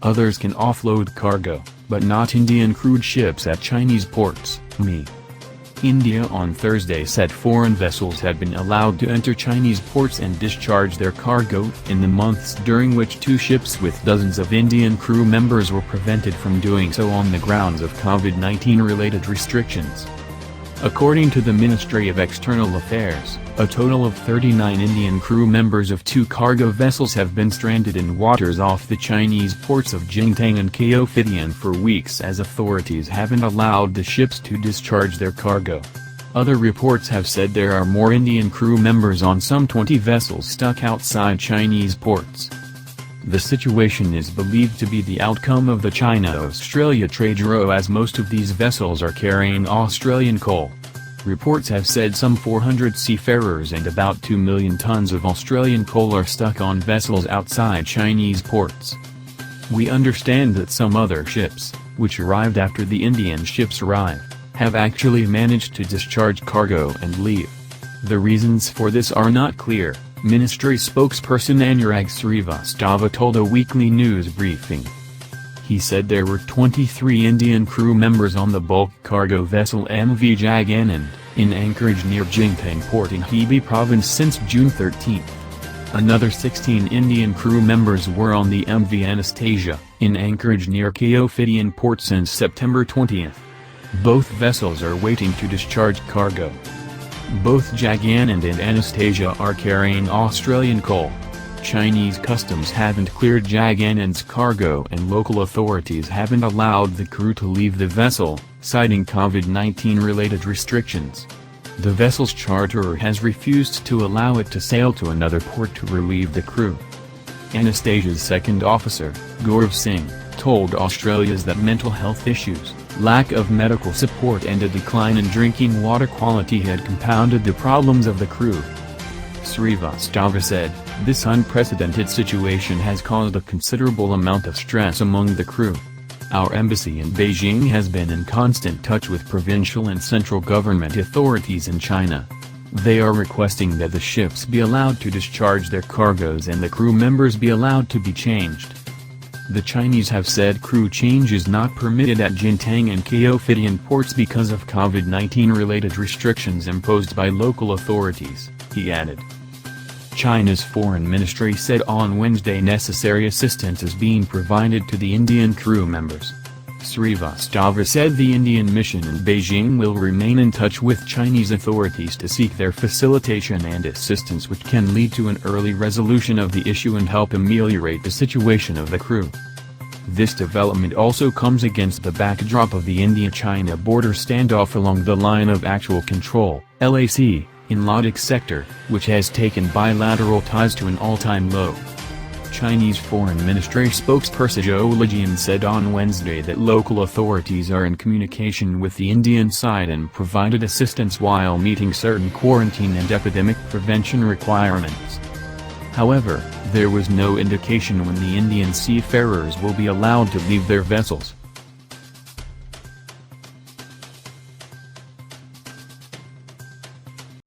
Others can offload cargo, but not Indian crude ships at Chinese ports, MEA. India on Thursday said foreign vessels had been allowed to enter Chinese ports and discharge their cargo in the months during which 2 ships with dozens of Indian crew members were prevented from doing so on the grounds of COVID-19 related restrictions. According to the Ministry of External Affairs, a total of 39 Indian crew members of 2 cargo vessels have been stranded in waters off the Chinese ports of Jingtang and Caophidian for weeks as authorities haven't allowed the ships to discharge their cargo. Other reports have said there are more Indian crew members on some 20 vessels stuck outside Chinese ports. The situation is believed to be the outcome of the China-Australia trade row, as most of these vessels are carrying Australian coal. Reports have said some 400 seafarers and about 2 million tons of Australian coal are stuck on vessels outside Chinese ports. We understand that some other ships, which arrived after the Indian ships arrived, have actually managed to discharge cargo and leave. The reasons for this are not clear, Ministry spokesperson Anurag Srivastava told a weekly news briefing. He said there were 23 Indian crew members on the bulk cargo vessel MV Jaganand, in anchorage near Jingtang port in Hebei province since June 13. Another 16 Indian crew members were on the MV Anastasia, in anchorage near Caophidian port since September 20. Both vessels are waiting to discharge cargo. Both Jaganand and Anastasia are carrying Australian coal. Chinese customs haven't cleared Jaganand's cargo and local authorities haven't allowed the crew to leave the vessel, citing COVID-19 related restrictions. The vessel's charterer has refused to allow it to sail to another port to relieve the crew. Anastasia's second officer, Gaurav Singh, told Australia's that mental health issues, lack of medical support and a decline in drinking water quality had compounded the problems of the crew. Srivastava said, "This unprecedented situation has caused a considerable amount of stress among the crew. Our embassy in Beijing has been in constant touch with provincial and central government authorities in China. They are requesting that the ships be allowed to discharge their cargoes and the crew members be allowed to be changed." The Chinese have said crew change is not permitted at Jingtang and Caophidian ports because of COVID-19 related restrictions imposed by local authorities, he added. China's foreign ministry said on Wednesday necessary assistance is being provided to the Indian crew members. Srivastava said the Indian mission in Beijing will remain in touch with Chinese authorities to seek their facilitation and assistance which can lead to an early resolution of the issue and help ameliorate the situation of the crew. This development also comes against the backdrop of the India-China border standoff along the line of actual control, LAC, in Ladakh sector, which has taken bilateral ties to an all-time low. Chinese Foreign Ministry spokesperson Zhou Lijian said on Wednesday that local authorities are in communication with the Indian side and provided assistance while meeting certain quarantine and epidemic prevention requirements. However, there was no indication when the Indian seafarers will be allowed to leave their vessels.